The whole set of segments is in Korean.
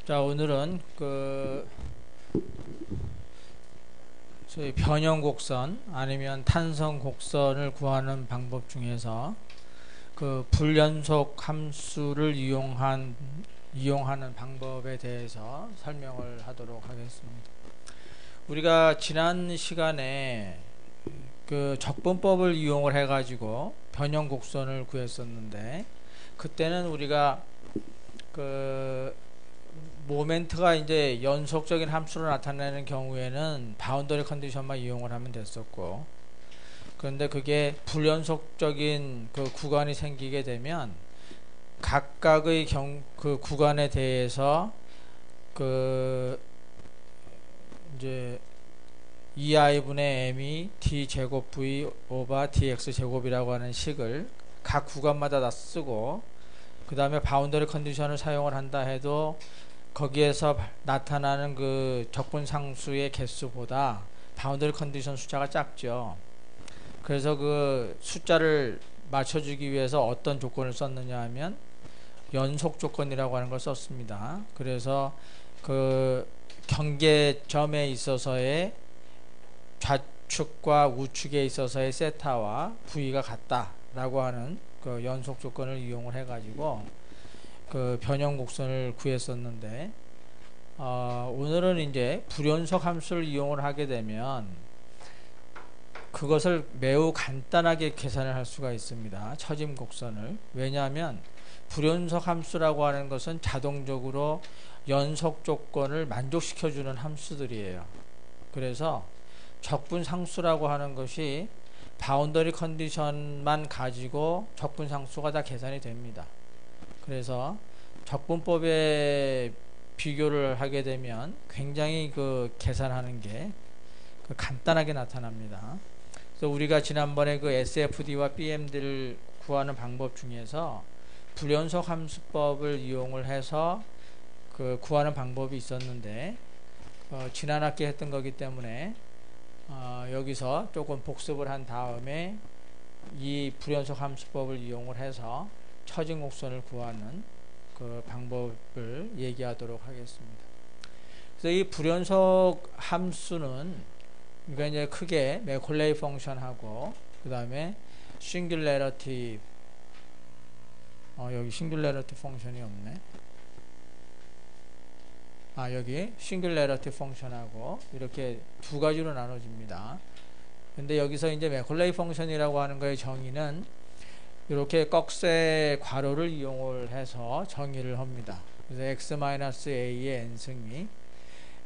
자, 오늘은 저희 변형 곡선 아니면 탄성 곡선을 구하는 방법 중에서 불연속 함수를 이용하는 방법에 대해서 설명을 하도록 하겠습니다. 우리가 지난 시간에 적분법을 이용을 해가지고 변형 곡선을 구했었는데, 그때는 우리가 모멘트가 이제 연속적인 함수로 나타내는 경우에는 바운더리 컨디션만 이용을 하면 됐었고, 그런데 그게 불연속적인 구간이 생기게 되면 각각의 구간에 대해서 이제 2i분의 m이 d제곱 v 오버 dx제곱이라고 하는 식을 각 구간마다 다 쓰고, 그 다음에 바운더리 컨디션을 사용을 한다 해도 거기에서 나타나는 적분상수의 개수보다 바운더리 컨디션 숫자가 작죠. 그래서 숫자를 맞춰주기 위해서 어떤 조건을 썼느냐 하면 연속 조건이라고 하는 걸 썼습니다. 그래서 경계점에 있어서의 좌측과 우측에 있어서의 세타와 v가 같다라고 하는 연속 조건을 이용을 해가지고 변형 곡선을 구했었는데, 오늘은 이제 불연속 함수를 이용을 하게 되면 그것을 매우 간단하게 계산을 할 수가 있습니다. 처짐 곡선을. 왜냐하면 불연속 함수라고 하는 것은 자동적으로 연속 조건을 만족시켜주는 함수들이에요. 그래서 적분상수라고 하는 것이 바운더리 컨디션만 가지고 적분상수가 다 계산이 됩니다. 그래서 적분법에 비교를 하게 되면 굉장히 계산하는 게 간단하게 나타납니다. 그래서 우리가 지난번에 SFD와 BMD를 구하는 방법 중에서 불연속 함수법을 이용을 해서 구하는 방법이 있었는데, 지난 학기에 했던 거기 때문에 여기서 조금 복습을 한 다음에 이 불연속 함수법을 이용을 해서 처진 곡선을 구하는 방법을 얘기하도록 하겠습니다. 그래서 이 불연속 함수는 우리가 이제 크게 맥콜레이 펑션하고, 그 다음에 싱귤레러티, 여기 싱귤레러티 펑션이 없네. 여기 싱귤레러티 펑션하고 이렇게 두 가지로 나눠집니다. 근데 여기서 이제 맥콜레이 펑션이라고 하는 거의 정의는 이렇게 꺽쇠 괄호를 이용을 해서 정의를 합니다. 그래서 x-a의 n승이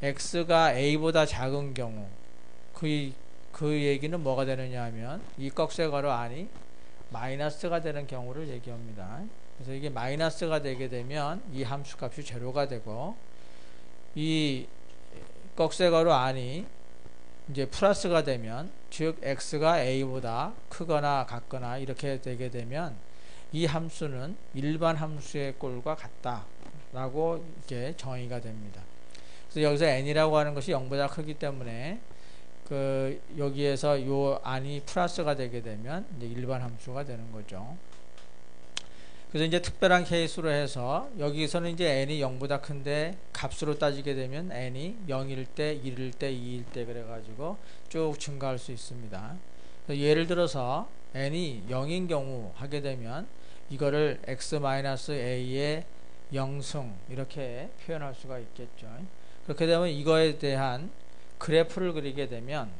x가 a보다 작은 경우, 그 얘기는 뭐가 되느냐 하면 이 꺽쇠 괄호 안이 마이너스가 되는 경우를 얘기합니다. 그래서 이게 마이너스가 되게 되면 이 함수 값이 제로가 되고, 이 꺽쇠 괄호 안이 이제 플러스가 되면, 즉 x가 a보다 크거나 같거나 이렇게 되게 되면 이 함수는 일반 함수의 꼴과 같다 라고 이제 정의가 됩니다. 그래서 여기서 n이라고 하는 것이 0보다 크기 때문에 여기에서 요 안이 플러스가 되게 되면 이제 일반 함수가 되는 거죠. 그래서 이제 특별한 케이스로 해서 여기서는 이제 n이 0보다 큰데 값으로 따지게 되면 n이 0일 때, 1일 때, 2일 때 그래가지고 쭉 증가할 수 있습니다. 예를 들어서 n이 0인 경우 하게 되면 이거를 x-a의 0승 이렇게 표현할 수가 있겠죠. 그렇게 되면 이거에 대한 그래프를 그리게 되면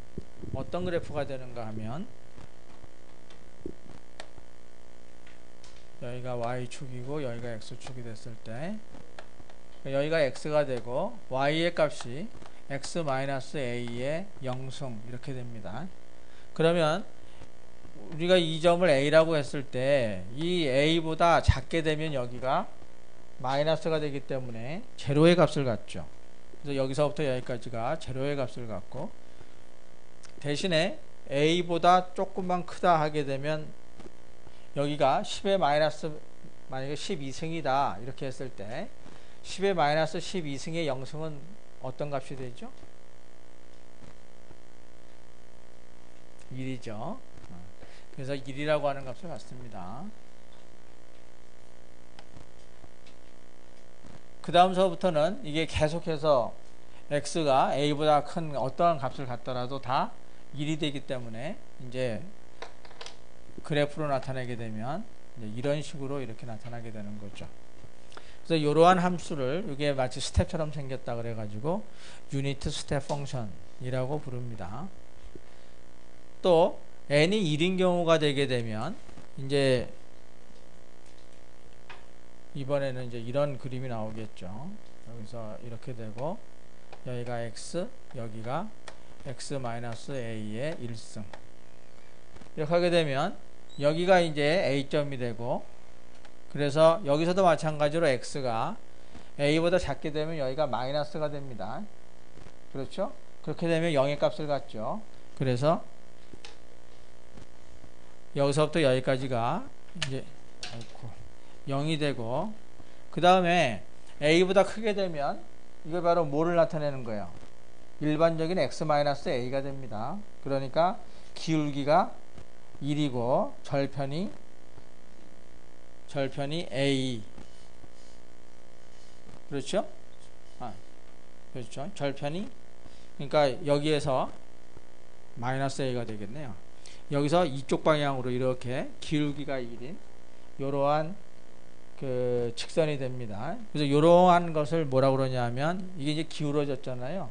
어떤 그래프가 되는가 하면, 여기가 y축이고 여기가 x축이 됐을 때 여기가 x가 되고 y의 값이 x-a의 0승 이렇게 됩니다. 그러면 우리가 이 점을 a라고 했을 때 이 a보다 작게 되면 여기가 마이너스가 되기 때문에 제로의 값을 갖죠. 그래서 여기서부터 여기까지가 제로의 값을 갖고, 대신에 a보다 조금만 크다 하게 되면 여기가 10의 마이너스, 만약에 12승이다 이렇게 했을 때 10의 마이너스 12승의 0승은 어떤 값이 되죠? 1이죠. 그래서 1이라고 하는 값을 갖습니다. 그 다음서부터는 이게 계속해서 x가 a보다 큰 어떠한 값을 갖더라도 다 1이 되기 때문에 이제 그래프로 나타내게 되면 이제 이런 식으로 이렇게 나타나게 되는 거죠. 그래서 이러한 함수를 이게 마치 스텝처럼 생겼다 그래가지고 유니트 스텝 펑션이라고 부릅니다. 또 n이 1인 경우가 되게 되면 이제 이번에는 이제 이런 그림이 나오겠죠. 여기서 이렇게 되고 여기가 x, 여기가 x-a의 1승. 이렇게 하게 되면 여기가 이제 a점이 되고, 그래서 여기서도 마찬가지로 x가 a보다 작게 되면 여기가 마이너스가 됩니다. 그렇죠? 그렇게 되면 0의 값을 갖죠. 그래서 여기서부터 여기까지가 이제 0이 되고, 그 다음에 a보다 크게 되면 이거 바로 뭐를 나타내는 거예요? 일반적인 x-a가 됩니다. 그러니까 기울기가 1이고 절편이 a. 그렇죠? 그렇죠. 절편이, 그러니까 여기에서 마이너스 a가 되겠네요. 여기서 이쪽 방향으로 이렇게 기울기가 1인 이러한 그 직선이 됩니다. 그래서 이러한 것을 뭐라고 그러냐면 이게 이제 기울어졌잖아요.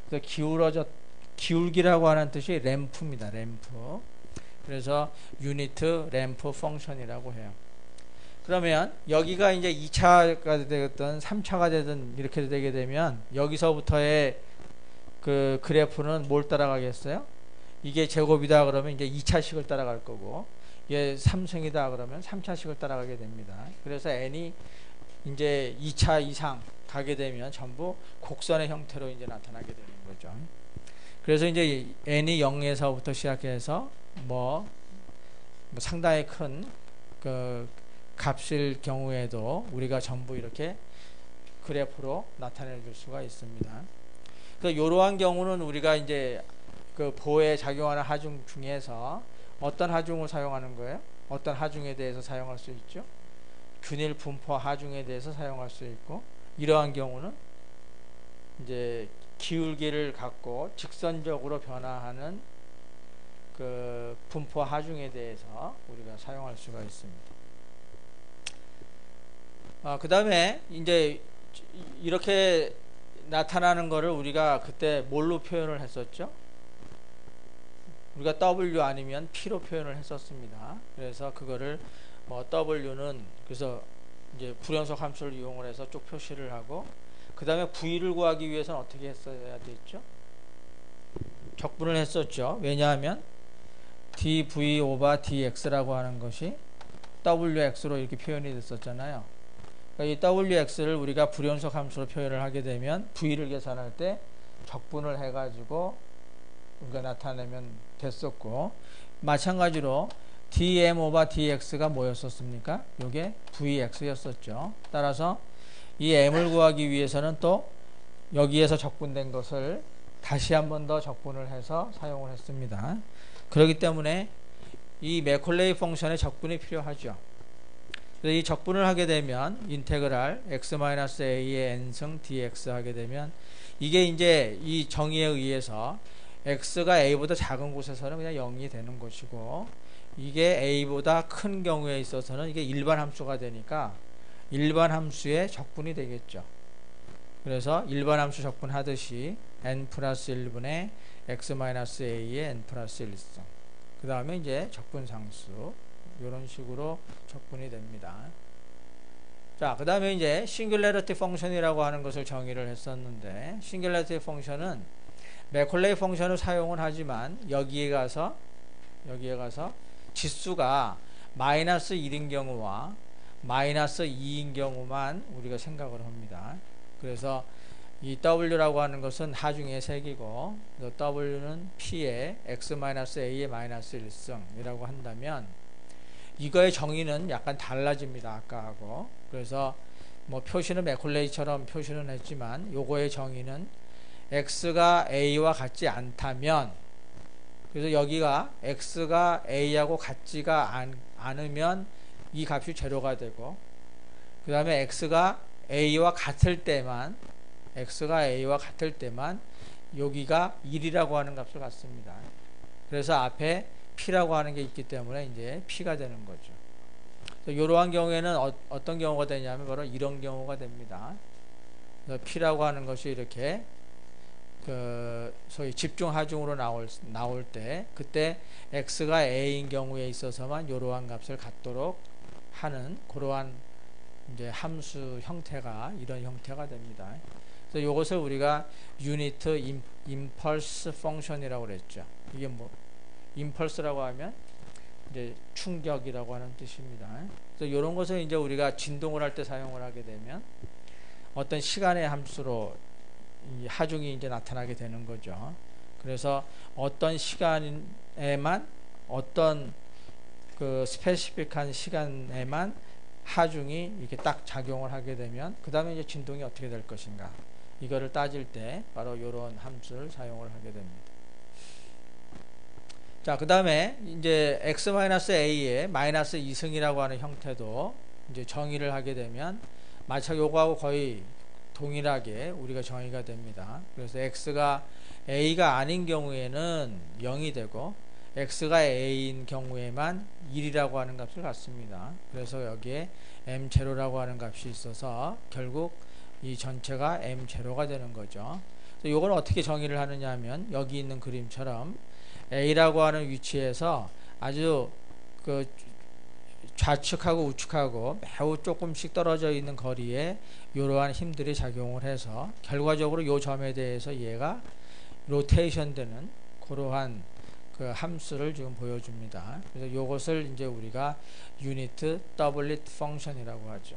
그래서 기울기라고 하는 뜻이 램프입니다. 램프. 그래서 유니트 램프 펑션이라고 해요. 그러면 여기가 이제 2차가 되든 3차가 되든 이렇게 되게 되면 여기서부터의 그 그래프는 뭘 따라가겠어요? 이게 제곱이다 그러면 이제 2차식을 따라갈 거고, 이게 3승이다 그러면 3차식을 따라가게 됩니다. 그래서 n이 이제 2차 이상 가게 되면 전부 곡선의 형태로 이제 나타나게 되는 거죠. 그래서 이제 n이 0에서부터 시작해서 뭐 상당히 큰 그 값일 경우에도 우리가 전부 이렇게 그래프로 나타내 줄 수가 있습니다. 그래서 이러한 경우는 우리가 이제 그 보호에 작용하는 하중 중에서 어떤 하중을 사용하는 거예요? 어떤 하중에 대해서 사용할 수 있죠? 균일 분포 하중에 대해서 사용할 수 있고, 이러한 경우는 이제 기울기를 갖고 직선적으로 변화하는 그 분포 하중에 대해서 우리가 사용할 수가 있습니다. 그 다음에 이제 이렇게 나타나는 거를 우리가 그때 뭘로 표현을 했었죠? 우리가 W 아니면 P로 표현을 했었습니다. 그래서 그거를 뭐 W는 그래서 이제 불연속 함수를 이용을 해서 쭉 표시를 하고, 그 다음에 V를 구하기 위해서는 어떻게 했어야 됐죠? 적분을 했었죠. 왜냐하면 dv 오버 dx라고 하는 것이 wx로 이렇게 표현이 됐었잖아요. 그러니까 이 wx를 우리가 불연속 함수로 표현을 하게 되면 v를 계산할 때 적분을 해가지고 우리가 나타내면 됐었고, 마찬가지로 dm 오버 dx가 뭐였었습니까? 이게 vx였었죠. 따라서 이 m을 구하기 위해서는 또 여기에서 적분된 것을 다시 한 번 더 적분을 해서 사용을 했습니다. 그렇기 때문에 이 매콜레이 펑션의 적분이 필요하죠. 그래서 이 적분을 하게 되면 인테그랄 x-a의 n승 dx 하게 되면 이게 이제 이 정의에 의해서 x가 a보다 작은 곳에서는 그냥 0이 되는 것이고, 이게 a보다 큰 경우에 있어서는 이게 일반 함수가 되니까 일반 함수의 적분이 되겠죠. 그래서 일반 함수 적분하듯이 n 플러스 1분의 x-a의 n 플러스 1승, 그 다음에 이제 적분상수, 이런 식으로 적분이 됩니다. 자, 그 다음에 이제 싱귤레리티 펑션이라고 하는 것을 정의를 했었는데, 싱귤레리티 펑션은 매콜레이 펑션을 사용은 하지만 여기에 가서 지수가 마이너스 1인 경우와 마이너스 2인 경우만 우리가 생각을 합니다. 그래서 이 W라고 하는 것은 하중의 색이고, W는 P의 x-a의 마이너스 1승이라고 한다면 이거의 정의는 약간 달라집니다. 아까하고. 그래서 뭐 표시는 매콜레이처럼 표시는 했지만 요거의 정의는 x가 a와 같지 않다면 그래서 여기가 x가 a하고 같지가 않으면 이 값이 제로가 되고, 그 다음에 x가 a와 같을 때만 여기가 1이라고 하는 값을 갖습니다. 그래서 앞에 p라고 하는 게 있기 때문에 이제 p가 되는 거죠. 이러한 경우에는 어떤 경우가 되냐면 바로 이런 경우가 됩니다. p라고 하는 것이 이렇게 소위 집중하중으로 나올 때, 그때 x가 a인 경우에 있어서만 이러한 값을 갖도록 하는 그러한 이제 함수 형태가 이런 형태가 됩니다. 그래서 이것을 우리가 유니트 임펄스 펑션이라고 그랬죠. 이게 뭐 임펄스라고 하면 이제 충격이라고 하는 뜻입니다. 그래서 이런 것을 이제 우리가 진동을 할 때 사용을 하게 되면 어떤 시간의 함수로 이 하중이 이제 나타나게 되는 거죠. 그래서 어떤 시간에만 어떤 그 스페시픽한 시간에만 하중이 이렇게 딱 작용을 하게 되면 그 다음에 이제 진동이 어떻게 될 것인가, 이거를 따질 때 바로 이런 함수를 사용을 하게 됩니다. 자, 그 다음에 이제 x-a의 마이너스 2승이라고 하는 형태도 이제 정의를 하게 되면 마찬가지 요거하고 거의 동일하게 우리가 정의가 됩니다. 그래서 x가 a가 아닌 경우에는 0이 되고 x가 a인 경우에만 1이라고 하는 값을 갖습니다. 그래서 여기에 m0라고 하는 값이 있어서 결국 이 전체가 m0가 되는 거죠. 이걸 어떻게 정의를 하느냐 하면 여기 있는 그림처럼 a라고 하는 위치에서 아주 그 좌측하고 우측하고 매우 조금씩 떨어져 있는 거리에 이러한 힘들이 작용을 해서 결과적으로 이 점에 대해서 얘가 로테이션 되는 그러한 그 함수를 지금 보여줍니다. 그래서 이것을 이제 우리가 유니트 더블릿 펑션이라고 하죠.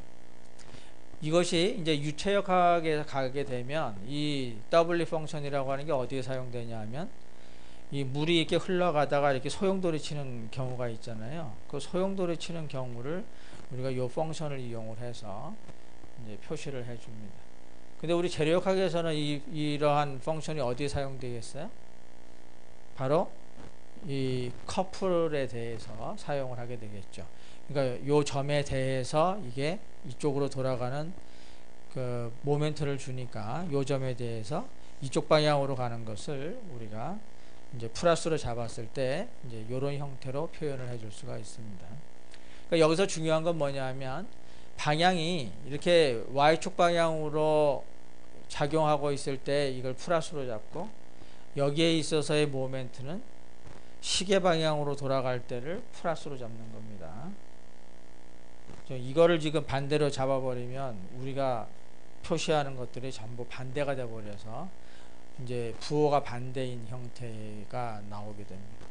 이것이 이제 유체역학에 가게 되면 이 더블릿 펑션이라고 하는 게 어디에 사용되냐 하면 이 물이 이렇게 흘러가다가 이렇게 소용돌이 치는 경우가 있잖아요. 그 소용돌이 치는 경우를 우리가 이 펑션을 이용을 해서 이제 표시를 해줍니다. 근데 우리 재료역학에서는 이러한 펑션이 어디에 사용되겠어요? 바로 이 커플에 대해서 사용을 하게 되겠죠. 그러니까 요 점에 대해서 이게 이쪽으로 돌아가는 그 모멘트를 주니까 요 점에 대해서 이쪽 방향으로 가는 것을 우리가 이제 플러스로 잡았을 때 이제 요런 형태로 표현을 해줄 수가 있습니다. 그러니까 여기서 중요한 건 뭐냐면 방향이 이렇게 Y축 방향으로 작용하고 있을 때 이걸 플러스로 잡고 여기에 있어서의 모멘트는 시계 방향으로 돌아갈 때를 플러스로 잡는 겁니다. 이거를 지금 반대로 잡아버리면 우리가 표시하는 것들이 전부 반대가 되어버려서 이제 부호가 반대인 형태가 나오게 됩니다.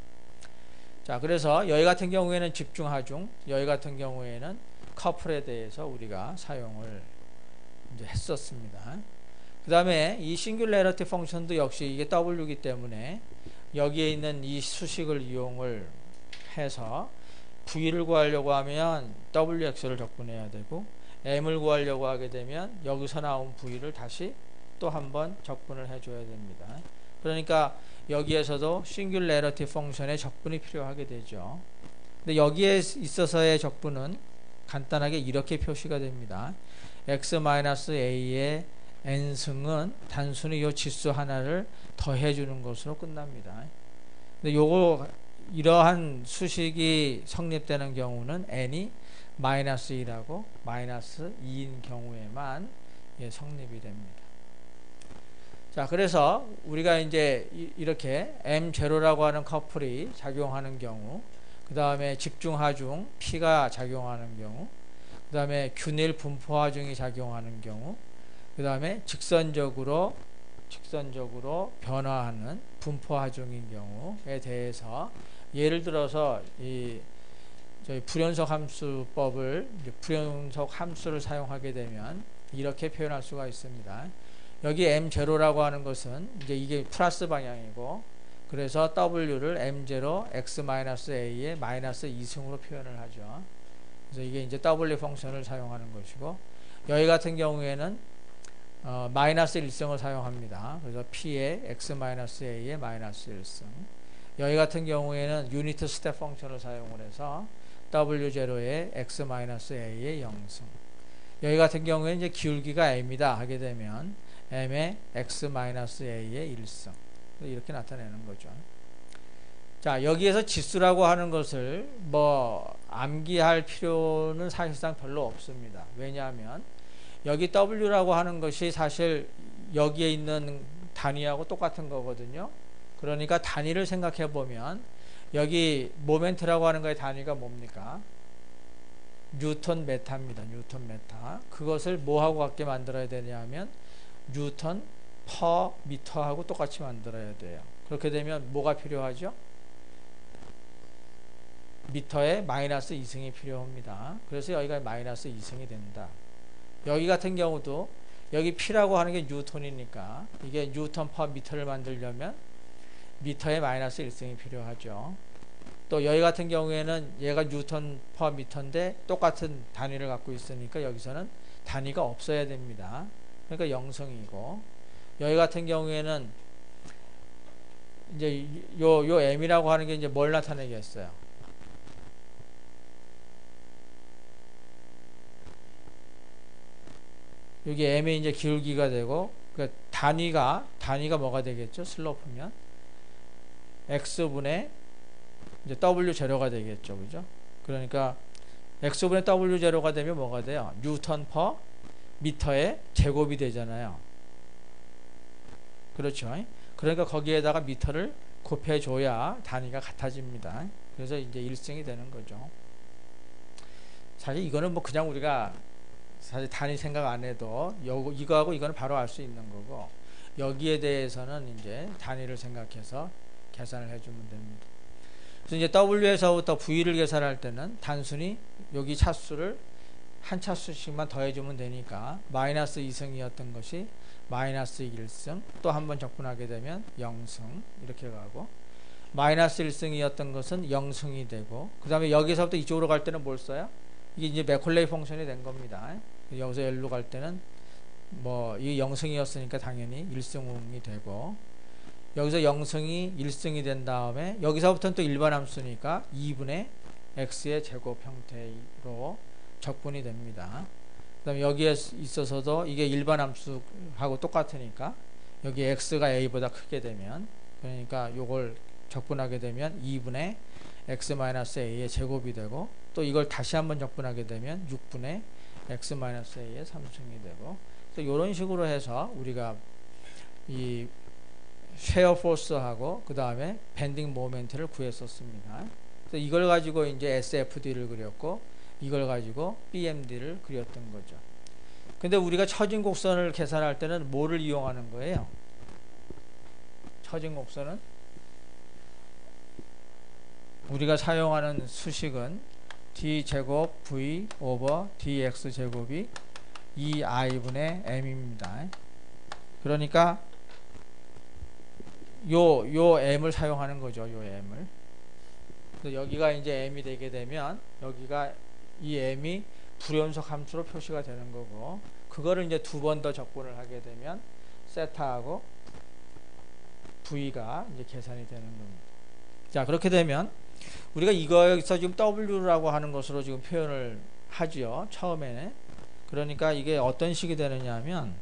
자, 그래서 여기 같은 경우에는 집중하중, 여기 같은 경우에는 커플에 대해서 우리가 사용을 이제 했었습니다. 그 다음에 이 싱귤레러티 펑션도 역시 이게 W이기 때문에 여기에 있는 이 수식을 이용을 해서 V를 구하려고 하면 WX를 적분해야 되고 M을 구하려고 하게 되면 여기서 나온 V를 다시 또 한번 적분을 해줘야 됩니다. 그러니까 여기에서도 싱귤레러티 펑션의 적분이 필요하게 되죠. 근데 여기에 있어서의 적분은 간단하게 이렇게 표시가 됩니다. x-a의 n승은 단순히 이 지수 하나를 더해주는 것으로 끝납니다. 근데 요거 이러한 수식이 성립되는 경우는 n이 마이너스 1하고 마이너스 2인 경우에만 성립이 됩니다. 자, 그래서 우리가 이제 이렇게 M0라고 하는 커플이 작용하는 경우, 그 다음에 집중하중 P가 작용하는 경우, 그 다음에 균일 분포하중이 작용하는 경우, 그 다음에 직선적으로 변화하는 분포하중인 경우에 대해서 예를 들어서 저희 불연속 함수법을 불연속 함수를 사용하게 되면 이렇게 표현할 수가 있습니다. 여기 M0라고 하는 것은 이제 이게 플러스 방향이고, 그래서 W를 M0 x-a의 마이너스 2승으로 표현을 하죠. 그래서 이게 이제 W 펑션을 사용하는 것이고, 여기 같은 경우에는 마이너스 1승을 사용합니다. 그래서 P의 x-a의 마이너스 1승. 여기 같은 경우에는 유니트 스텝 펑션을 사용을 해서 W0의 x-a의 0승. 여기 같은 경우에는 이제 기울기가 m이다 하게 되면 m의 x-a의 1승. 이렇게 나타내는 거죠. 자, 여기에서 지수라고 하는 것을 뭐 암기할 필요는 사실상 별로 없습니다. 왜냐하면 여기 W라고 하는 것이 사실 여기에 있는 단위하고 똑같은 거거든요. 그러니까 단위를 생각해 보면 여기 모멘트라고 하는 거의 단위가 뭡니까? 뉴턴 메타입니다. 뉴턴 메타. 그것을 뭐하고 같게 만들어야 되냐면 뉴턴 퍼 미터하고 똑같이 만들어야 돼요. 그렇게 되면 뭐가 필요하죠? 미터에 마이너스 2승이 필요합니다. 그래서 여기가 마이너스 2승이 된다. 여기 같은 경우도 여기 P라고 하는 게 뉴턴이니까 이게 뉴턴 퍼 미터를 만들려면 미터에 마이너스 1승이 필요하죠. 또 여기 같은 경우에는 얘가 뉴턴 퍼 미터인데 똑같은 단위를 갖고 있으니까 여기서는 단위가 없어야 됩니다. 그러니까 0승이고 여기 같은 경우에는 이제 요 M이라고 하는 게 이제 뭘 나타내겠어요? 여기 M이 이제 기울기가 되고, 그러니까 단위가 뭐가 되겠죠? 슬로프면 X분의 이제 W0가 되겠죠. 그죠? 그러니까 X분의 W0가 되면 뭐가 돼요? 뉴턴 퍼 미터의 제곱이 되잖아요. 그렇죠? 그러니까 거기에다가 미터를 곱해줘야 단위가 같아집니다. 그래서 이제 1승이 되는 거죠. 사실 이거는 뭐 그냥 우리가 사실 단위 생각 안 해도 이거하고 이거는 바로 알 수 있는 거고 여기에 대해서는 이제 단위를 생각해서 계산을 해주면 됩니다. 그래서 이제 W에서부터 V를 계산할 때는 단순히 여기 차수를 한 차수씩만 더해주면 되니까 마이너스 2승이었던 것이 마이너스 1승 또 한 번 적분하게 되면 0승 이렇게 가고 마이너스 1승이었던 것은 0승이 되고 그 다음에 여기서부터 이쪽으로 갈 때는 뭘 써요? 이게 이제 맥콜레이 펑션이 된 겁니다. 여기서 L로 갈 때는 뭐 이 0승이었으니까 당연히 1승이 되고 여기서 0승이 1승이 된 다음에 여기서부터는 또 일반 함수니까 2분의 x의 제곱 형태로 적분이 됩니다. 그 다음에 여기에 있어서도 이게 일반 함수하고 똑같으니까 여기 x가 a보다 크게 되면 그러니까 요걸 적분하게 되면 2분의 x-a의 제곱이 되고 또 이걸 다시 한번 적분하게 되면 6분의 x-a의 3승이 되고 이런 식으로 해서 우리가 이 쉐어 포스하고 그 다음에 밴딩 모멘트를 구했었습니다. 그래서 이걸 가지고 이제 SFD를 그렸고 이걸 가지고 BMD를 그렸던 거죠. 근데 우리가 처진 곡선을 계산할 때는 뭐를 이용하는 거예요? 처진 곡선은 우리가 사용하는 수식은 d제곱 v 오버 dx제곱이 2i분의 m입니다. 그러니까 요 m을 사용하는 거죠. 요 m을. 그래서 여기가 이제 m이 되게 되면 여기가 이 m이 불연속 함수로 표시가 되는 거고 그거를 이제 두 번 더 적분을 하게 되면 세타하고 v가 이제 계산이 되는 겁니다. 자, 그렇게 되면 우리가 이거에서 지금 w라고 하는 것으로 지금 표현을 하죠. 처음에는. 그러니까 이게 어떤 식이 되느냐 하면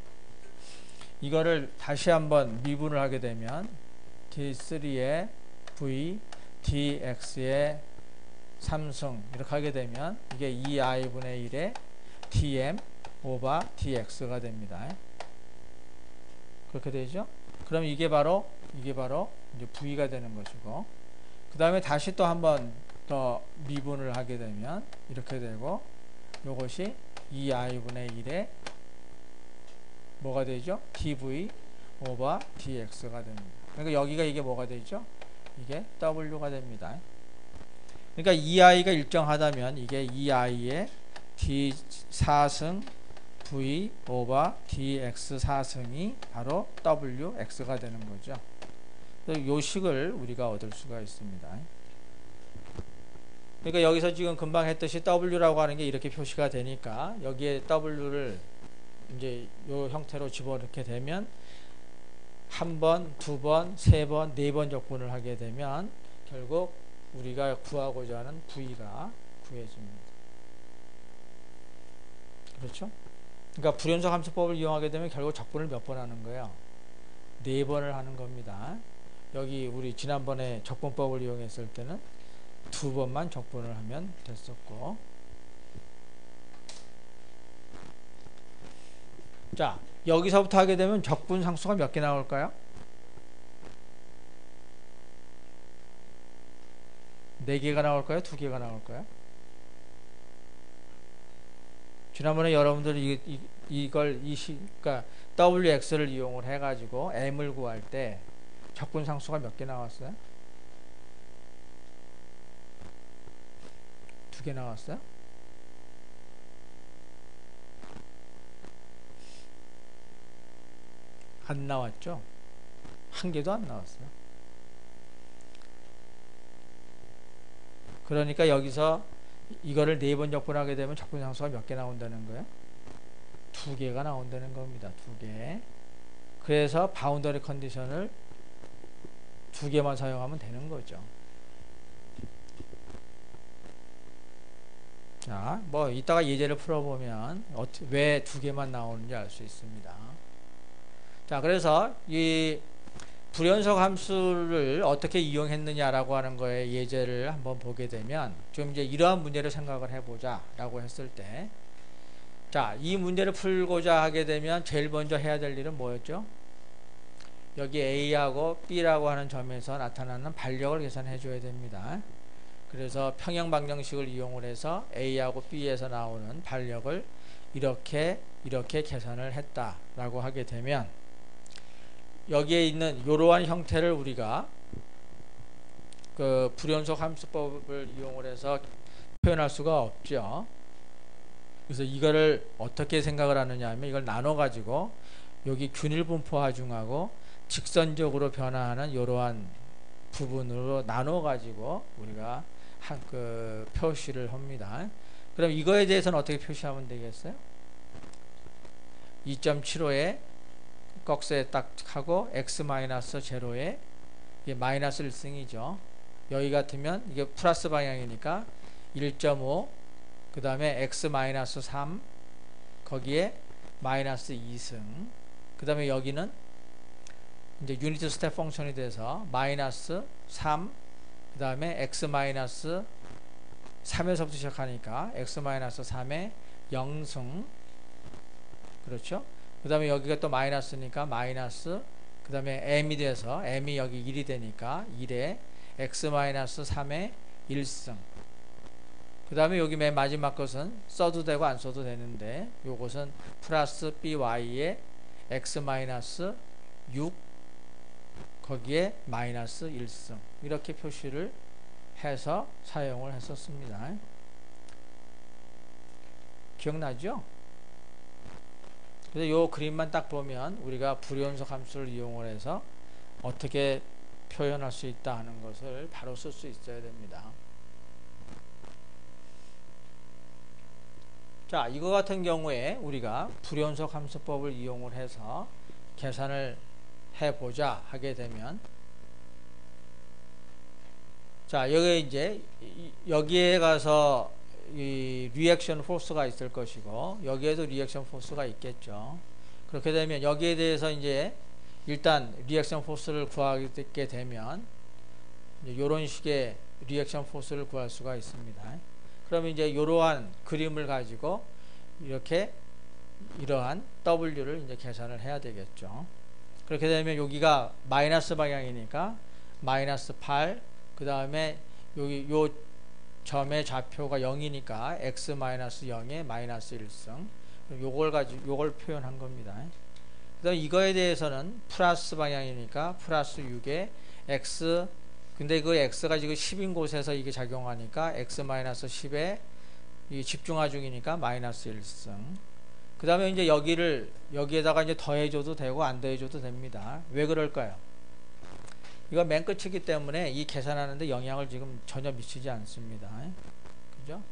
이거를 다시 한번 미분을 하게 되면 d3의 v dx의 3승 이렇게 하게 되면 이게 2i분의 1의 dm 오버 dx가 됩니다. 그렇게 되죠. 그럼 이게 바로 이제 v가 되는 것이고 그 다음에 다시 또 한번 더 미분을 하게 되면 이렇게 되고 요것이 2i분의 1의 뭐가 되죠? dv 오버 dx가 됩니다. 그러니까 여기가 이게 뭐가 되죠? 이게 w가 됩니다. 그러니까 2i가 일정하다면 이게 2i의 d4승 v 오버 dx 4승이 바로 wx가 되는 거죠. 요 식을 우리가 얻을 수가 있습니다. 그러니까 여기서 지금 금방 했듯이 w라고 하는 게 이렇게 표시가 되니까 여기에 w를 이제 요 형태로 집어넣게 되면 한 번, 두 번, 세 번, 네 번 적분을 하게 되면 결국 우리가 구하고자 하는 V가 구해집니다. 그렇죠? 그러니까 불연속 함수법을 이용하게 되면 결국 적분을 몇 번 하는 거예요? 4번을 하는 겁니다. 여기 우리 지난번에 적분법을 이용했을 때는 2번만 적분을 하면 됐었고, 자, 여기서부터 하게 되면 적분 상수가 몇 개 나올까요? 4개가 나올까요? 2개가 나올까요? 지난번에 여러분들이 그러니까 WX를 이용을 해가지고 M을 구할 때 적분 상수가 몇 개 나왔어요? 2개 나왔어요? 안 나왔죠? 1개도 안 나왔어요. 그러니까 여기서 이거를 4번 적분하게 되면 적분 상수가 몇 개 나온다는 거예요? 2개가 나온다는 겁니다. 2개. 그래서 바운더리 컨디션을 2개만 사용하면 되는 거죠. 자, 뭐 이따가 예제를 풀어보면 왜 2개만 나오는지 알 수 있습니다. 자, 그래서 이 불연속 함수를 어떻게 이용했느냐라고 하는 거에 예제를 한번 보게 되면 좀 이제 이러한 문제를 생각을 해보자 라고 했을 때, 자, 이 문제를 풀고자 하게 되면 제일 먼저 해야 될 일은 뭐였죠? 여기 A하고 B라고 하는 점에서 나타나는 반력을 계산해 줘야 됩니다. 그래서 평형 방정식을 이용을 해서 A하고 B에서 나오는 반력을 이렇게 계산을 했다라고 하게 되면, 여기에 있는 이러한 형태를 우리가 그 불연속 함수법을 이용을 해서 표현할 수가 없죠. 그래서 이거를 어떻게 생각을 하느냐 하면, 이걸 나눠 가지고 여기 균일 분포 하중하고 직선적으로 변화하는 이러한 부분으로 나눠 가지고 우리가 그 표시를 합니다. 그럼 이거에 대해서는 어떻게 표시하면 되겠어요? 2.75에 꺽쇠 딱 하고 x-0에 이게 마이너스 1승이죠. 여기 같으면 이게 플러스 방향이니까 1.5, 그 다음에 x-3, 거기에 마이너스 2승, 그 다음에 여기는 이제 유니트 스텝 펑션이 돼서 마이너스 3, 그 다음에 x-3에서부터 시작하니까 x-3에 0승, 그렇죠? 그 다음에 여기가 또 마이너스니까 마이너스, 그 다음에 m이 돼서 m이 여기 1이 되니까 1에 x-3에 1승, 그 다음에 여기 맨 마지막 것은 써도 되고 안 써도 되는데, 요것은 플러스 by에 x-6, 거기에 마이너스 1승, 이렇게 표시를 해서 사용을 했었습니다. 기억나죠? 그래서 요 그림만 딱 보면 우리가 불연속 함수를 이용을 해서 어떻게 표현할 수 있다 하는 것을 바로 쓸 수 있어야 됩니다. 자, 이거 같은 경우에 우리가 불연속 함수법을 이용을 해서 계산을 해보자 하게 되면, 자, 여기 이제 여기에 가서 이 리액션 포스가 있을 것이고 여기에도 리액션 포스가 있겠죠. 그렇게 되면 여기에 대해서 이제 일단 리액션 포스를 구하게 되면 이런 식의 리액션 포스를 구할 수가 있습니다. 그러면 이제 이러한 그림을 가지고 이러한 W를 이제 계산을 해야 되겠죠. 그렇게 되면 여기가 마이너스 방향이니까 마이너스 8, 그 다음에 여기 요 점의 좌표가 0이니까 x-0에 마이너스 1승, 요걸 표현한 겁니다. 그 다음 이거에 대해서는 플러스 방향이니까 플러스 6에 x, 근데 그 x가 지금 10인 곳에서 이게 작용하니까 x-10에 이 집중하중이니까 마이너스 1승. 그 다음에 이제 여기에다가 이제 더해줘도 되고 안 더해줘도 됩니다. 왜 그럴까요? 이거 맨 끝이기 때문에 이 계산하는데 영향을 지금 전혀 미치지 않습니다. 그죠?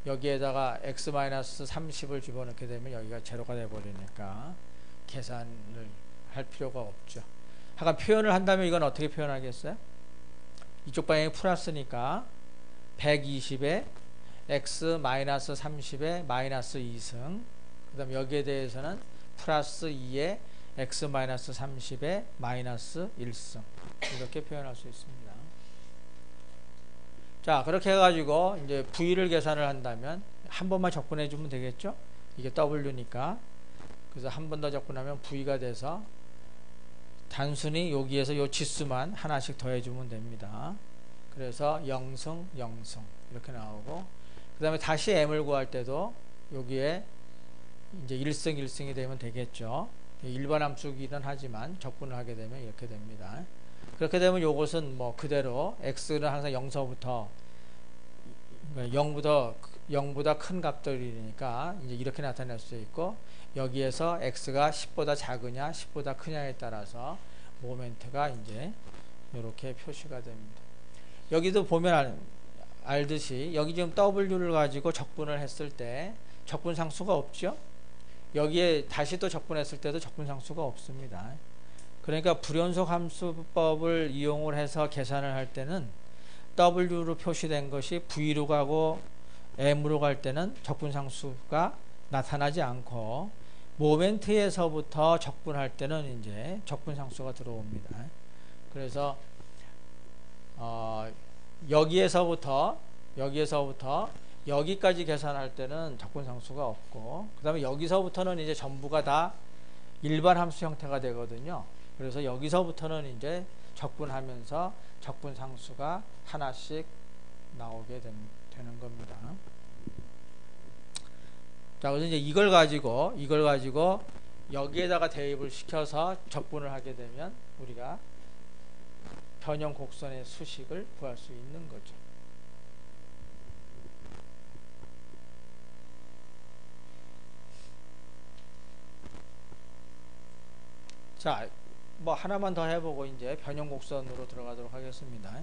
여기에다가 x-30을 집어넣게 되면 여기가 제로가 돼버리니까 계산을 할 필요가 없죠. 하여간 표현을 한다면 이건 어떻게 표현하겠어요? 이쪽 방향이 플러스니까 120에 x 마이너스 30에 마이너스 2승, 그 다음 여기에 대해서는 플러스 2에 x 마이너스 30에 마이너스 1승, 이렇게 표현할 수 있습니다. 자, 그렇게 해가지고 이제 v를 계산을 한다면 한 번만 적분해 주면 되겠죠? 이게 w니까. 그래서 한 번 더 적분하면 v가 돼서 단순히 여기에서 요 지수만 하나씩 더해 주면 됩니다. 그래서 0승 0승 이렇게 나오고, 그 다음에 다시 m을 구할 때도 여기에 이제 1승 1승이 되면 되겠죠. 일반 함수이긴 하지만 적분을 하게 되면 이렇게 됩니다. 그렇게 되면 요것은 뭐 그대로 x는 항상 0보다 큰 값들이니까 이제 이렇게 나타낼 수 있고, 여기에서 x가 10보다 작으냐 10보다 크냐에 따라서 모멘트가 이제 이렇게 표시가 됩니다. 여기도 보면 알듯이 여기 지금 w를 가지고 적분을 했을 때 적분상수가 없죠. 여기에 다시 또 적분했을 때도 적분상수가 없습니다. 그러니까 불연속 함수법을 이용을 해서 계산을 할 때는 w로 표시된 것이 v로 가고 m으로 갈 때는 적분상수가 나타나지 않고, 모멘트에서부터 적분할 때는 이제 적분상수가 들어옵니다. 그래서 여기에서부터 여기까지 계산할 때는 적분상수가 없고, 그 다음에 여기서부터는 이제 전부가 다 일반 함수 형태가 되거든요. 그래서 여기서부터는 이제 적분하면서 적분상수가 하나씩 나오게 되는 겁니다. 자, 그래서 이제 이걸 가지고 여기에다가 대입을 시켜서 적분을 하게 되면 우리가 변형 곡선의 수식을 구할 수 있는 거죠. 자, 뭐 하나만 더 해보고 이제 변형 곡선으로 들어가도록 하겠습니다.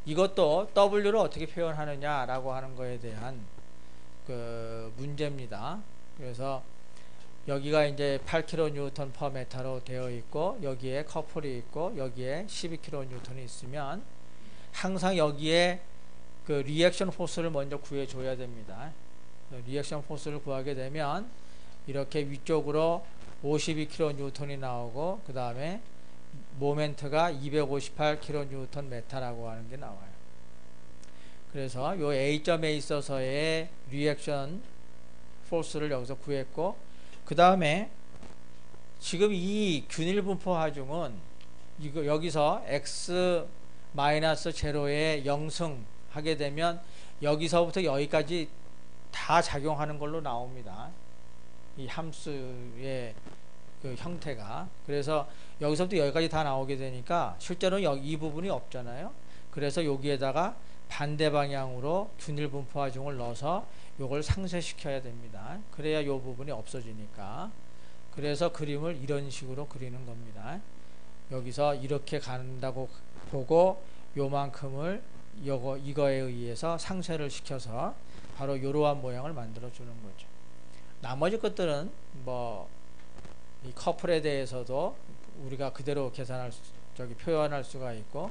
이것도 W를 어떻게 표현하느냐라고 하는 거에 대한 그 문제입니다. 그래서 여기가 이제 8kNm/m로 되어 있고, 여기에 커플이 있고, 여기에 12kN이 있으면 항상 여기에 그 리액션 포스를 먼저 구해 줘야 됩니다. 리액션 포스를 구하게 되면 이렇게 위쪽으로 52kN이 나오고, 그 다음에 모멘트가 258kNm라고 하는 게 나와요. 그래서 요 A점에 있어서의 리액션 포스를 여기서 구했고, 그 다음에 지금 이 균일 분포 하중은 여기서 x-0에 0승 하게 되면 여기서부터 여기까지 다 작용하는 걸로 나옵니다. 이 함수의 그 형태가. 그래서 여기서부터 여기까지 다 나오게 되니까 실제로는 여기 이 부분이 없잖아요. 그래서 여기에다가 반대 방향으로 균일 분포 하중을 넣어서 요걸 상쇄시켜야 됩니다. 그래야 요 부분이 없어지니까. 그래서 그림을 이런 식으로 그리는 겁니다. 여기서 이렇게 간다고 보고 요만큼을 이거에 의해서 상쇄를 시켜서 바로 이러한 모양을 만들어 주는 거죠. 나머지 것들은 뭐 이 커플에 대해서도 우리가 그대로 표현할 수가 있고,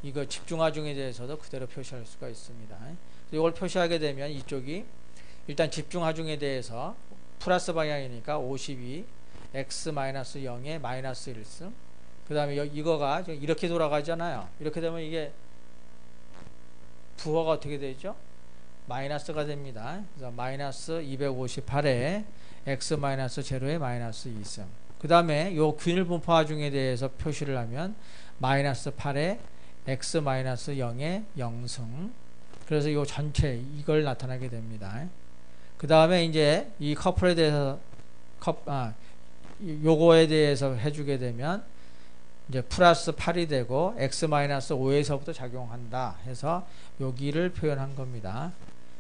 이거 집중하중에 대해서도 그대로 표시할 수가 있습니다. 이걸 표시하게 되면 이쪽이 일단 집중하중에 대해서 플러스 방향이니까 52 x-0에 마이너스 1승, 그 다음에 이거가 이렇게 돌아가잖아요. 이렇게 되면 이게 부호가 어떻게 되죠? 마이너스가 됩니다. 그래서 마이너스 258에 x-0에 마이너스 2승, 그 다음에 요 균일 분포 하중에 대해서 표시를 하면 마이너스 8에 x-0에 0승, 그래서 요 전체 이걸 나타나게 됩니다. 그 다음에 이제 이 커플에 대해서 요거에 대해서 해주게 되면 이제 플러스 8이 되고 x-5에서부터 작용한다 해서 여기를 표현한 겁니다.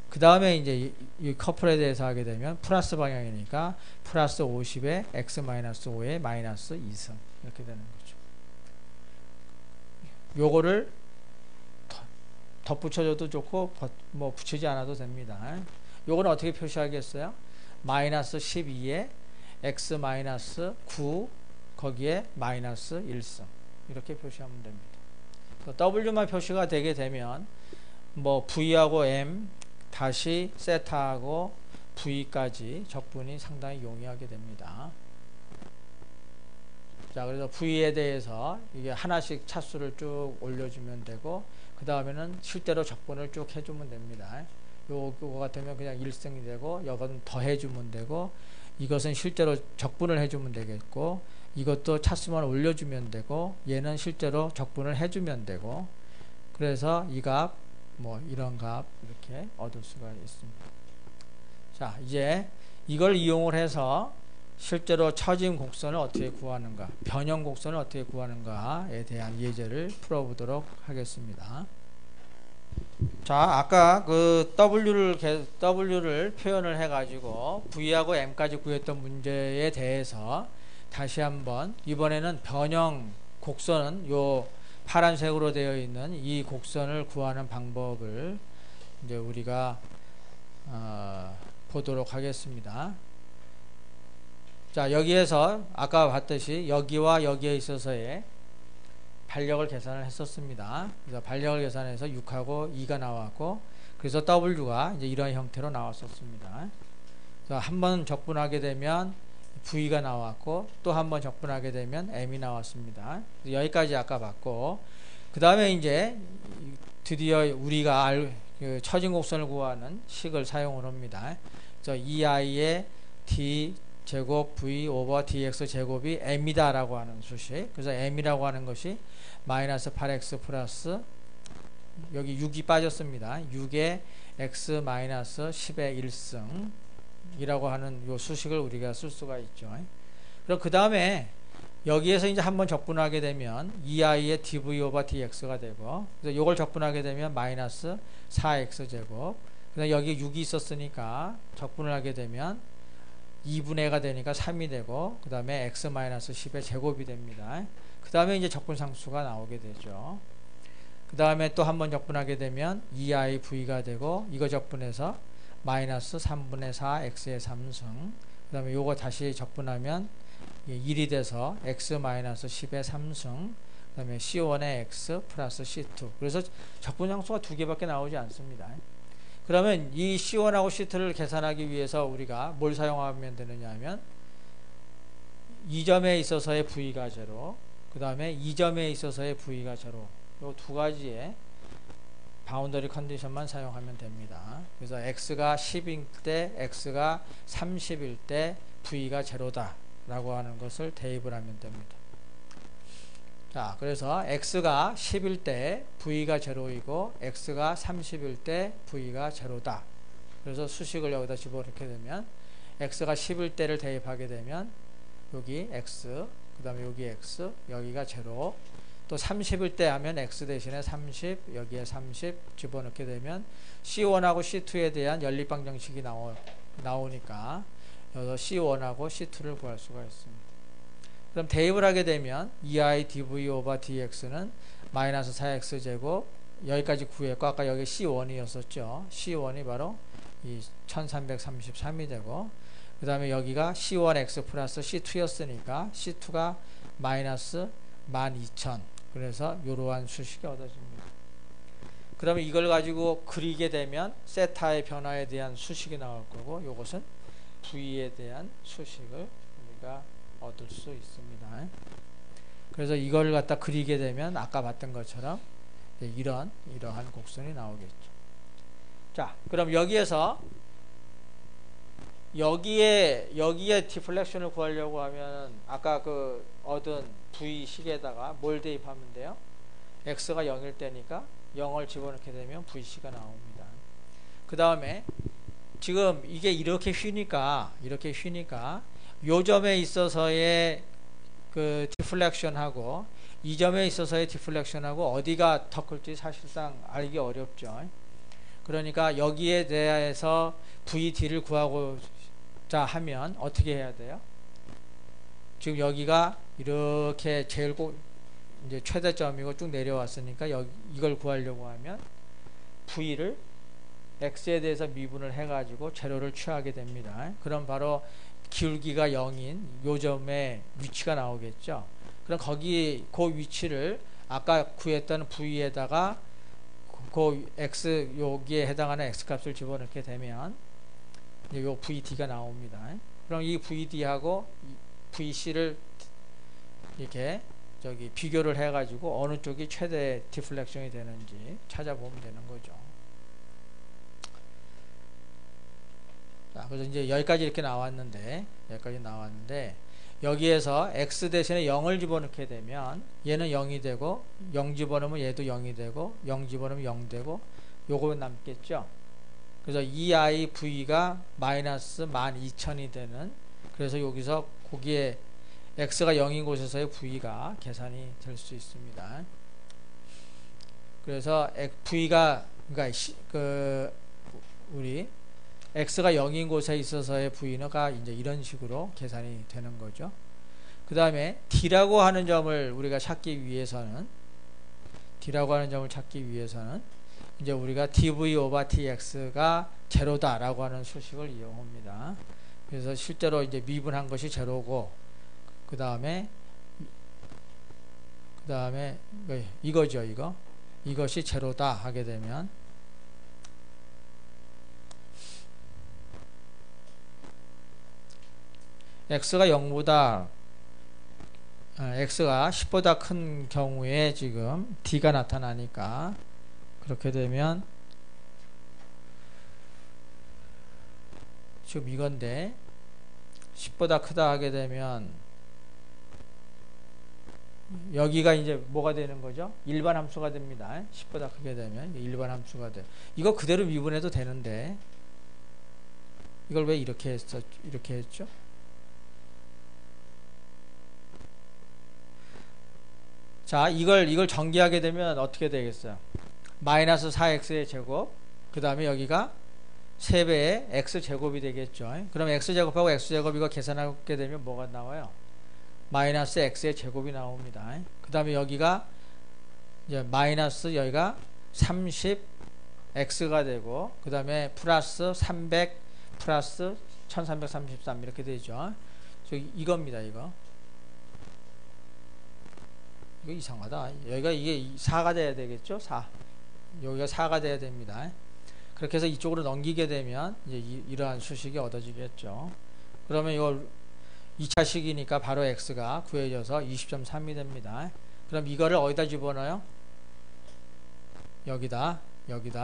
그 다음에 이제 이 커플에 대해서 하게 되면 플러스 방향이니까 플러스 50에 x-5에 마이너스 2승 이렇게 되는 거죠. 요거를 덧붙여줘도 좋고 뭐 붙이지 않아도 됩니다. 요거는 어떻게 표시하겠어요? 마이너스 12에 x-9 거기에 마이너스 1승 이렇게 표시하면 됩니다. W만 표시가 되게 되면 뭐 V하고 M 다시 세타하고 V까지 적분이 상당히 용이하게 됩니다. 자, 그래서 V에 대해서 이게 하나씩 차수를 쭉 올려주면 되고, 그 다음에는 실제로 적분을 쭉 해주면 됩니다. 요거 같으면 그냥 1승이 되고, 이건 더 해주면 되고, 이것은 실제로 적분을 해주면 되겠고, 이것도 차수만 올려주면 되고, 얘는 실제로 적분을 해주면 되고, 그래서 이 값, 뭐 이런 값 이렇게 얻을 수가 있습니다. 자, 이제 이걸 이용을 해서 실제로 처진 곡선을 어떻게 구하는가, 변형 곡선을 어떻게 구하는가에 대한 예제를 풀어보도록 하겠습니다. 자, 아까 그 W를 표현을 해가지고 V하고 M까지 구했던 문제에 대해서 다시 한번, 이번에는 변형 곡선은 요 파란색으로 되어 있는 이 곡선을 구하는 방법을 이제 우리가 보도록 하겠습니다. 자, 여기에서 아까 봤듯이 여기와 여기에 있어서의 반력을 계산을 했었습니다. 그래서 반력을 계산해서 6하고 2가 나왔고, 그래서 W가 이제 이런 형태로 나왔었습니다. 그래서 한번 적분하게 되면 V가 나왔고, 또 한 번 적분하게 되면 M이 나왔습니다. 여기까지 아까 봤고, 그 다음에 이제 드디어 우리가 그 처진 곡선을 구하는 식을 사용을 합니다. 그래서 2i의 d 제곱 v 오버 dx 제곱이 m이다 라고 하는 수식. 그래서 m이라고 하는 것이 마이너스 8x 플러스 여기 6이 빠졌습니다. 6의 x 마이너스 10의 1승 이라고 하는 요 수식을 우리가 쓸 수가 있죠. 그럼 그 다음에 여기에서 이제 한번 적분하게 되면 2i의 dv 오버 dx가 되고, 그래서 요걸 적분하게 되면 마이너스 4x 제곱, 그다음 여기 6이 있었으니까 적분을 하게 되면 2분의 1가 되니까 3이 되고, 그 다음에 x 마이너스 10의 제곱이 됩니다. 그 다음에 이제 적분상수가 나오게 되죠. 그 다음에 또 한번 적분하게 되면 2iv가 되고, 이거 적분해서 마이너스 3분의 4 x의 3승, 그 다음에 요거 다시 적분하면 1이 돼서 x 마이너스 10의 3승, 그 다음에 c1의 x 플러스 c2. 그래서 적분상수가 두 개밖에 나오지 않습니다. 그러면 이 C1하고 C2를 계산하기 위해서 우리가 뭘 사용하면 되느냐 하면, 2점에 있어서의 V가 제로, 그 다음에 2점에 있어서의 V가 제로, 이 두 가지의 바운더리 컨디션만 사용하면 됩니다. 그래서 X가 10일 때, X가 30일 때 V가 제로다 라고 하는 것을 대입을 하면 됩니다. 자, 그래서 X가 10일 때 V가 제로이고, X가 30일 때 V가 제로다. 그래서 수식을 여기다 집어넣게 되면, X가 10일 때를 대입하게 되면, 여기 X, 그 다음에 여기 X, 여기가 제로, 또 30일 때 하면 X 대신에 30, 여기에 30 집어넣게 되면, C1하고 C2에 대한 연립방정식이 나오니까, 여기서 C1하고 C2를 구할 수가 있습니다. 그럼 대입을 하게 되면 2i dv 오버 dx는 마이너스 4x 제곱, 여기까지 구했고, 아까 여기 C1이었었죠. C1이 바로 이 1333이 되고, 그 다음에 여기가 C1x 플러스 C2였으니까 C2가 마이너스 12000. 그래서 이러한 수식이 얻어집니다. 그러면 이걸 가지고 그리게 되면 세타의 변화에 대한 수식이 나올 거고, 이것은 V에 대한 수식을 우리가 얻을 수 있습니다. 그래서 이걸 갖다 그리게 되면 아까 봤던 것처럼 이러한 곡선이 나오겠죠. 자, 그럼 여기에 디플렉션을 구하려고 하면 아까 그 얻은 V 식에다가 뭘 대입하면 돼요? X가 0일 때니까 0을 집어넣게 되면 VC가 나옵니다. 그 다음에 지금 이게 이렇게 휘니까 요 점에 있어서의 그 디플렉션하고 이 점에 있어서의 디플렉션하고 어디가 더 클지 사실상 알기 어렵죠. 그러니까 여기에 대해서 VD를 구하고자 하면 어떻게 해야 돼요? 지금 여기가 이렇게 제일 이제 최대점이고 쭉 내려왔으니까 이걸 구하려고 하면 V를 X에 대해서 미분을 해가지고 제로를 취하게 됩니다. 그럼 바로 기울기가 0인 요 점에 위치가 나오겠죠. 그럼 거기 그 위치를 아까 구했던 V에다가 그 X 여기에 해당하는 X 값을 집어넣게 되면 이제 요 VD가 나옵니다. 그럼 이 VD하고 VC를 이렇게 비교를 해가지고 어느 쪽이 최대 디플렉션이 되는지 찾아보면 되는 거죠. 자, 그래서 이제 여기까지 이렇게 나왔는데, 여기에서 x 대신에 0을 집어넣게 되면 얘는 0이 되고, 0 집어넣으면 얘도 0이 되고, 0 집어넣으면 0 되고, 요거 남겠죠. 그래서 이 IV가 마이너스 12,000이 되는, 그래서 여기서 거기에 x가 0인 곳에서의 V가 계산이 될 수 있습니다. 그래서 V가, 그러니까 우리 x가 0인 곳에 있어서의 V가 이제 이런 식으로 계산이 되는 거죠. 그 다음에 D라고 하는 점을 우리가 찾기 위해서는 이제 우리가 dv over dx가 제로다라고 하는 수식을 이용합니다. 그래서 실제로 이제 미분한 것이 제로고, 그 다음에 이거죠, 이것이 제로다 하게 되면 x가 0보다 x가 10보다 큰 경우에 지금 d가 나타나니까, 그렇게 되면 지금 이건데 10보다 크다 하게 되면 여기가 이제 뭐가 되는 거죠? 일반 함수가 됩니다. 10보다 크게 되면 일반 함수가 돼요. 이거 그대로 미분해도 되는데 이걸 왜 이렇게 했죠? 자, 이걸 전개하게 되면 어떻게 되겠어요? 마이너스 4x의 제곱, 그 다음에 여기가 3배의 x제곱이 되겠죠. 그럼 x제곱하고 x제곱 이거 계산하게 되면 뭐가 나와요? 마이너스 x의 제곱이 나옵니다. 그 다음에 여기가 이제 마이너스 여기가 30x가 되고, 그 다음에 플러스 300 플러스 1333 이렇게 되죠. 이겁니다. 이거 이상하다. 여기가 이게 4가 돼야 되겠죠? 4. 여기가 4가 돼야 됩니다. 그렇게 해서 이쪽으로 넘기게 되면 이제 이러한 수식이 얻어지겠죠. 그러면 이걸 2차식이니까 바로 x가 구해져서 20.3이 됩니다. 그럼 이거를 어디다 집어넣어요? 여기다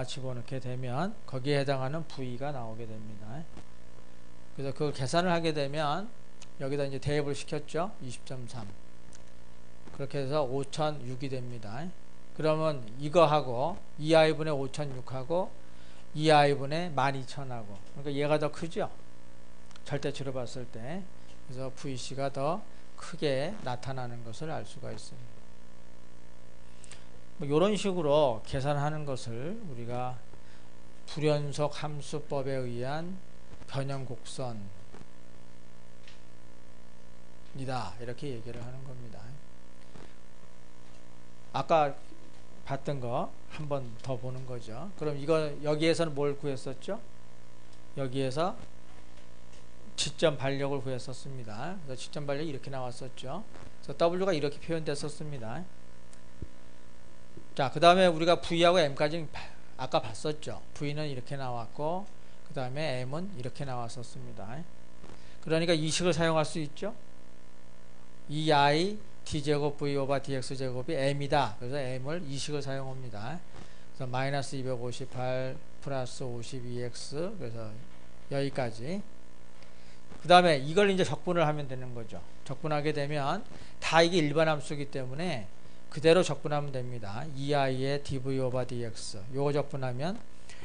집어넣게 되면 거기에 해당하는 V가 나오게 됩니다. 그래서 그걸 계산을 하게 되면 여기다 이제 대입을 시켰죠. 20.3. 그렇게 해서 5006이 됩니다. 그러면 이거하고 2i분의 5006하고 2i분의 12000하고, 그러니까 얘가 더 크죠? 절대치로 봤을 때. 그래서 VC가 더 크게 나타나는 것을 알 수가 있습니다. 이런 식으로 계산하는 것을 우리가 불연속 함수법에 의한 변형곡선이다, 이렇게 얘기를 하는 겁니다. 아까 봤던 거 한 번 더 보는 거죠. 그럼 여기에서는 뭘 구했었죠? 여기에서 지점 반력을 구했었습니다. 그래서 지점 반력이 이렇게 나왔었죠. 그래서 W가 이렇게 표현됐었습니다. 자, 그 다음에 우리가 V하고 M까지 아까 봤었죠. V는 이렇게 나왔고, 그 다음에 M은 이렇게 나왔었습니다. 그러니까 이 식을 사용할 수 있죠. 2i d제곱 v 오버 dx제곱이 m이다. 그래서 m을 이 식을 사용합니다. 그래서 마이너스 258 플러스 52x, 그래서 여기까지. 그 다음에 이걸 이제 적분을 하면 되는 거죠. 적분하게 되면 다 이게 일반 함수이기 때문에 그대로 적분하면 됩니다. 2i의 dv 오버 dx, 요거 적분하면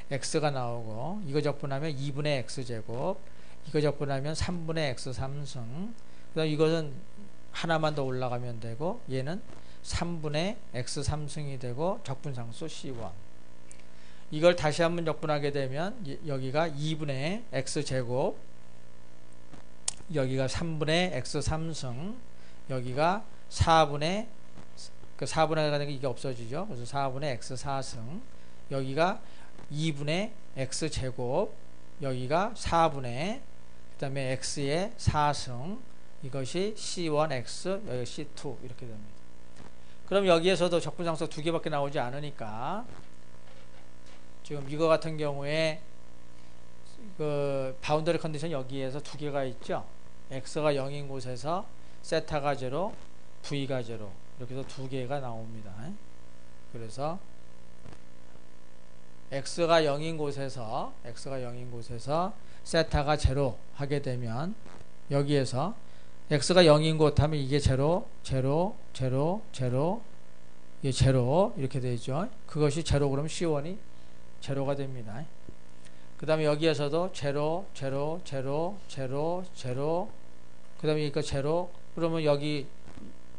x가 나오고, 이거 적분하면 2분의 x제곱, 이거 적분하면 3분의 x 3승, 그 다음 이것은 하나만 더 올라가면 되고, 얘는 3분의 x 3승이 되고 적분상수 C1. 이걸 다시 한번 적분하게 되면 여기가 2분의 x제곱, 여기가 3분의 x 3승, 여기가 4분의 그 4분의 가는 게 이게 없어지죠. 그래서 4분의 x 4승, 여기가 2분의 x제곱, 여기가 4분의 그 다음에 x의 4승, 이것이 C1x, 여기 C2 이렇게 됩니다. 그럼 여기에서도 적분상수 두 개밖에 나오지 않으니까 지금 이거 같은 경우에 그 바운더리 컨디션 여기에서 두 개가 있죠. x가 0인 곳에서 세타가 0, v가 0 이렇게 해서 두 개가 나옵니다. 그래서 x가 0인 곳에서 세타가 0 하게 되면 여기에서 x가 0인 곳 하면 이게 0, 0, 0, 0 이게 0 이렇게 되죠. 그것이 0 그러면 C1이 0가 됩니다. 그 다음에 여기에서도 0, 0, 0, 0, 0 그 다음에 이거 0 그러면 여기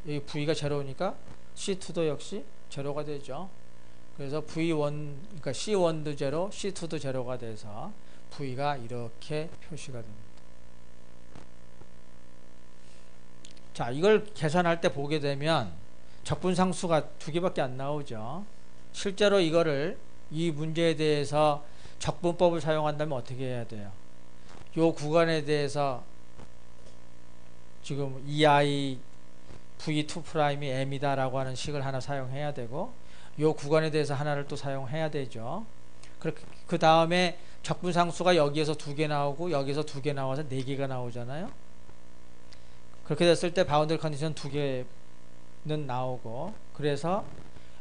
V가 0니까 C2도 역시 0가 되죠. 그래서 V1 그러니까 C1도 0, C2도 0가 돼서 V가 이렇게 표시가 됩니다. 자, 이걸 계산할 때 보게 되면 적분상수가 두 개밖에 안 나오죠. 실제로 이거를 이 문제에 대해서 적분법을 사용한다면 어떻게 해야 돼요? 요 구간에 대해서 지금 EI V2'이 M이다 라고 하는 식을 하나 사용해야 되고 요 구간에 대해서 하나를 또 사용해야 되죠. 그 다음에 적분상수가 여기에서 두 개 나오고 여기서 두 개 나와서 네 개가 나오잖아요. 그렇게 됐을 때 바운더리 컨디션 두 개는 나오고 그래서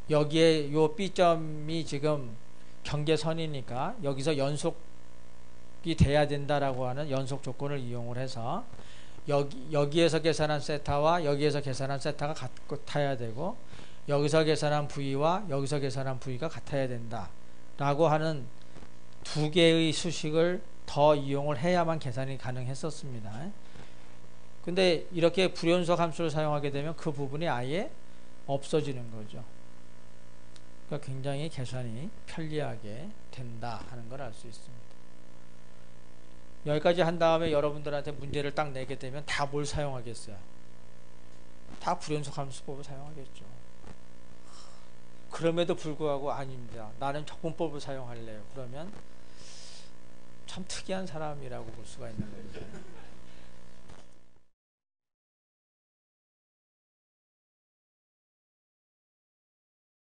여기에 요 B점이 지금 경계선이니까 여기서 연속이 돼야 된다라고 하는 연속 조건을 이용을 해서 여기에서 계산한 세타와 여기에서 계산한 세타가 같아야 되고 여기서 계산한 V와 여기서 계산한 V가 같아야 된다 라고 하는 두 개의 수식을 더 이용을 해야만 계산이 가능했었습니다. 근데 이렇게 불연속 함수를 사용하게 되면 그 부분이 아예 없어지는 거죠. 그러니까 굉장히 계산이 편리하게 된다 하는 걸 알 수 있습니다. 여기까지 한 다음에 여러분들한테 문제를 딱 내게 되면 다 뭘 사용하겠어요? 다 불연속 함수법을 사용하겠죠. 그럼에도 불구하고 아닙니다. 나는 적분법을 사용할래요. 그러면 참 특이한 사람이라고 볼 수가 있는 거죠.